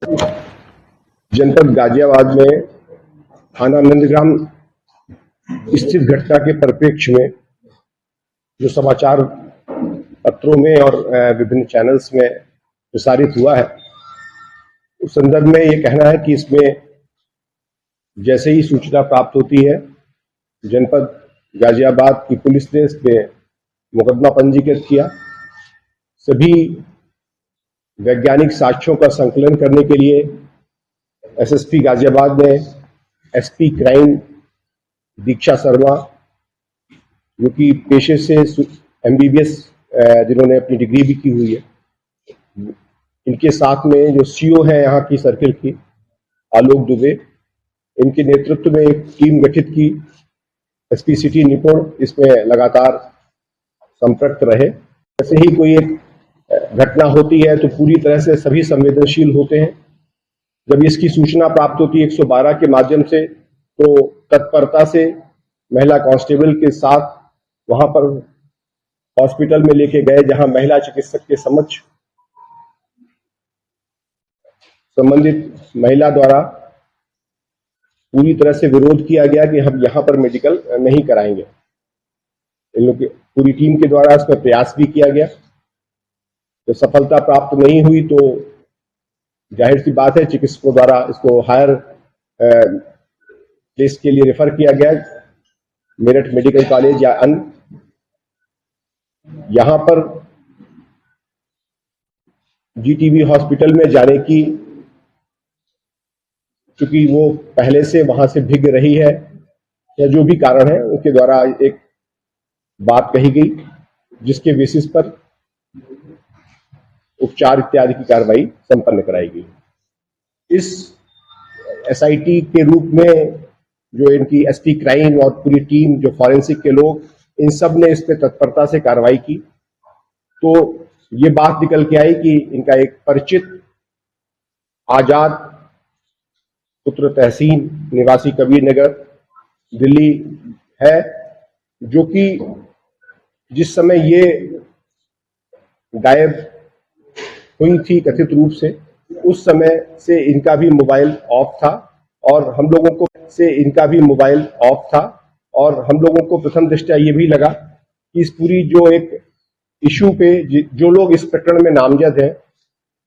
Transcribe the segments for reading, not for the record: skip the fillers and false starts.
जनपद गाजियाबाद में थाना नंदग्राम स्थित घटना के परिप्रेक्ष्य में जो समाचार पत्रों में और विभिन्न चैनल्स में प्रसारित हुआ है, उस संदर्भ में ये कहना है कि इसमें जैसे ही सूचना प्राप्त होती है, जनपद गाजियाबाद की पुलिस ने इसमें मुकदमा पंजीकृत किया। सभी वैज्ञानिक साक्ष्यों का संकलन करने के लिए एसएसपी गाजियाबाद ने एसपी क्राइम दीक्षा शर्मा, जो कि पेशे से एमबीबीएस जिन्होंने अपनी डिग्री भी की हुई है, इनके साथ में जो सीओ है यहाँ की सर्किल की आलोक दुबे, इनके नेतृत्व में एक टीम गठित की। एसपी सिटी निपुण इसमें लगातार संपर्क रहे। जैसे ही कोई एक घटना होती है तो पूरी तरह से सभी संवेदनशील होते हैं। जब इसकी सूचना प्राप्त होती है 112 के माध्यम से, तो तत्परता से महिला कांस्टेबल के साथ वहां पर हॉस्पिटल में लेके गए, जहां महिला चिकित्सक के समक्ष संबंधित महिला द्वारा पूरी तरह से विरोध किया गया कि हम यहां पर मेडिकल नहीं कराएंगे। इन लोग की पूरी टीम के द्वारा इसमें प्रयास भी किया गया। तो सफलता प्राप्त नहीं हुई तो जाहिर सी बात है चिकित्सकों द्वारा इसको हायर प्लेस के लिए रेफर किया गया, मेरठ मेडिकल कॉलेज या अन्य। यहां पर जीटीबी हॉस्पिटल में जाने की, चूंकि वो पहले से वहां से भीग रही है या जो भी कारण है, उनके द्वारा एक बात कही गई जिसके बेसिस पर उपचार इत्यादि की कार्रवाई संपन्न कराई गई। इस एसआईटी के रूप में जो इनकी एसपी क्राइम और पूरी टीम, जो फॉरेंसिक के लोग, इन सब ने इस पे तत्परता से कार्रवाई की। तो ये बात निकल के आई कि इनका एक परिचित आजाद पुत्र तहसीन निवासी कबीर नगर दिल्ली है, जो कि जिस समय ये गायब हुई थी कथित रूप से, उस समय से इनका भी मोबाइल ऑफ था और हम लोगों को प्रथम दृष्टया ये भी लगा कि इस पूरी जो एक इशू पे जो लोग इस प्रकरण में नामजद हैं,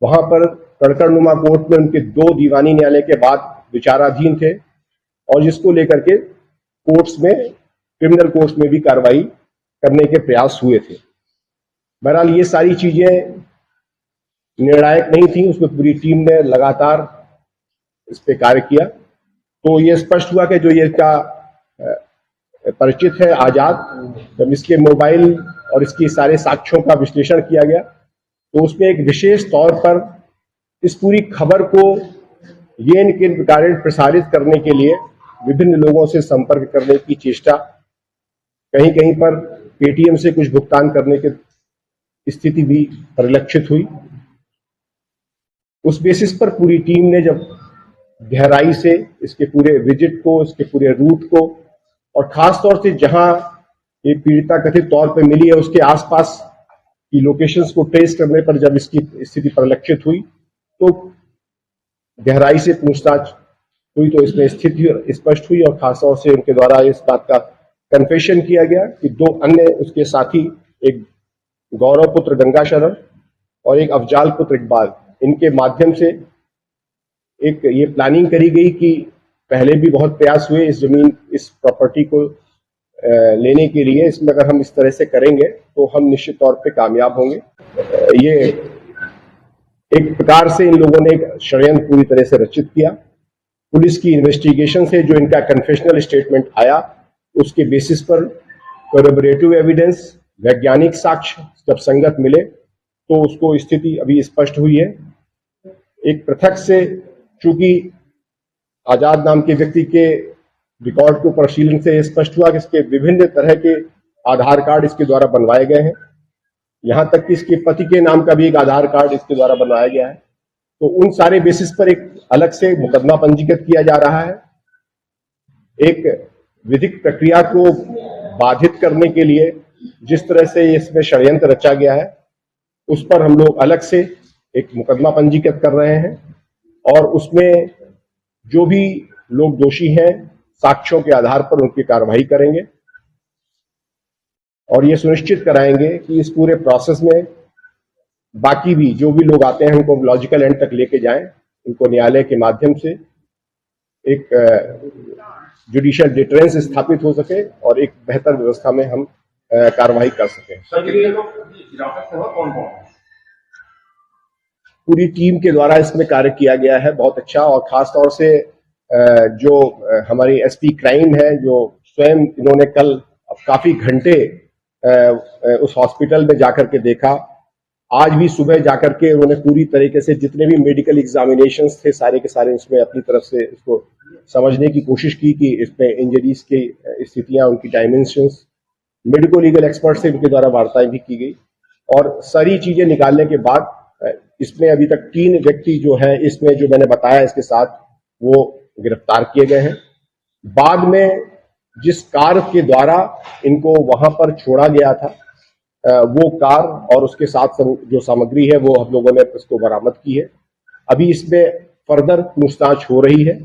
वहां पर कड़कड़नुमा कोर्ट में उनके 2 दीवानी न्यायालय के बाद विचाराधीन थे और जिसको लेकर के कोर्ट्स में, क्रिमिनल कोर्ट्स में भी कार्रवाई करने के प्रयास हुए थे। बहरहाल ये सारी चीजें निर्णायक नहीं थी, उसमें पूरी टीम ने लगातार इस पे कार्य किया। तो ये स्पष्ट हुआ कि जो ये इसका परिचित है आजाद, जब इसके मोबाइल और इसकी सारे साक्ष्यों का विश्लेषण किया गया तो उसमें एक विशेष तौर पर इस पूरी खबर को ये के कारण प्रसारित करने के लिए विभिन्न लोगों से संपर्क करने की चेष्टा, कहीं कहीं पर पेटीएम से कुछ भुगतान करने की स्थिति भी परिलक्षित हुई। उस बेसिस पर पूरी टीम ने जब गहराई से इसके पूरे विजिट को, इसके पूरे रूट को, और खास तौर से जहां ये पीड़िता कथित तौर पे मिली है उसके आसपास की लोकेशंस को ट्रेस करने पर जब इसकी स्थिति परिलक्षित हुई तो गहराई से पूछताछ हुई तो इसमें स्थिति स्पष्ट हुई और खास तौर से उनके द्वारा इस बात का कन्फेशन किया गया कि 2 अन्य उसके साथी, एक गौरव पुत्र गंगा शरण और एक अफजाल पुत्र इकबाल, इनके माध्यम से एक ये प्लानिंग करी गई कि पहले भी बहुत प्रयास हुए इस जमीन, इस प्रॉपर्टी को लेने के लिए। इसमें अगर हम इस तरह से करेंगे तो हम निश्चित तौर पे कामयाब होंगे। ये एक प्रकार से इन लोगों ने एक षड्यंत्र पूरी तरह से रचित किया। पुलिस की इन्वेस्टिगेशन से जो इनका कन्फेशनल स्टेटमेंट आया, उसके बेसिस पर कोरबोरेटिव एविडेंस, वैज्ञानिक साक्ष्य जब संगत मिले तो उसको स्थिति अभी स्पष्ट हुई है। एक पृथक से, चूंकि आजाद नाम के व्यक्ति के रिकॉर्ड को परिशीलन से स्पष्ट हुआ कि इसके विभिन्न तरह के आधार कार्ड इसके द्वारा बनवाए गए हैं, यहां तक कि इसके पति के नाम का भी एक आधार कार्ड इसके द्वारा बनवाया गया है। तो उन सारे बेसिस पर एक अलग से मुकदमा पंजीकृत किया जा रहा है। एक विधिक प्रक्रिया को बाधित करने के लिए जिस तरह से इसमें षड्यंत्र रचा गया है, उस पर हम लोग अलग से एक मुकदमा पंजीकृत कर रहे हैं। और उसमें जो भी लोग दोषी हैं साक्ष्यों के आधार पर उनकी कार्रवाई करेंगे और ये सुनिश्चित कराएंगे कि इस पूरे प्रोसेस में बाकी भी जो भी लोग आते हैं उनको लॉजिकल एंड तक लेके जाएं, उनको न्यायालय के माध्यम से एक जुडिशियल डिटरेंस स्थापित हो सके और एक बेहतर व्यवस्था में हम कार्रवाई कर सकें। पूरी टीम के द्वारा इसमें कार्य किया गया है बहुत अच्छा, और खास तौर से जो हमारी एसपी क्राइम है जो स्वयं इन्होंने कल काफी घंटे उस हॉस्पिटल में जाकर के देखा, आज भी सुबह जाकर के उन्होंने पूरी तरीके से जितने भी मेडिकल एग्जामिनेशंस थे सारे के सारे उसमें अपनी तरफ से इसको समझने की कोशिश की कि इसमें इंजरीज की स्थितियां, उनकी डायमेंशंस, मेडिको लीगल एक्सपर्ट से उनके द्वारा वार्ताएं भी की गई और सारी चीजें निकालने के बाद इसमें अभी तक 3 व्यक्ति जो है इसमें जो मैंने बताया इसके साथ वो गिरफ्तार किए गए हैं। बाद में जिस कार के द्वारा इनको वहां पर छोड़ा गया था वो कार और उसके साथ जो सामग्री है वो हम लोगों ने इसको बरामद की है। अभी इसमें फर्दर पूछताछ हो रही है।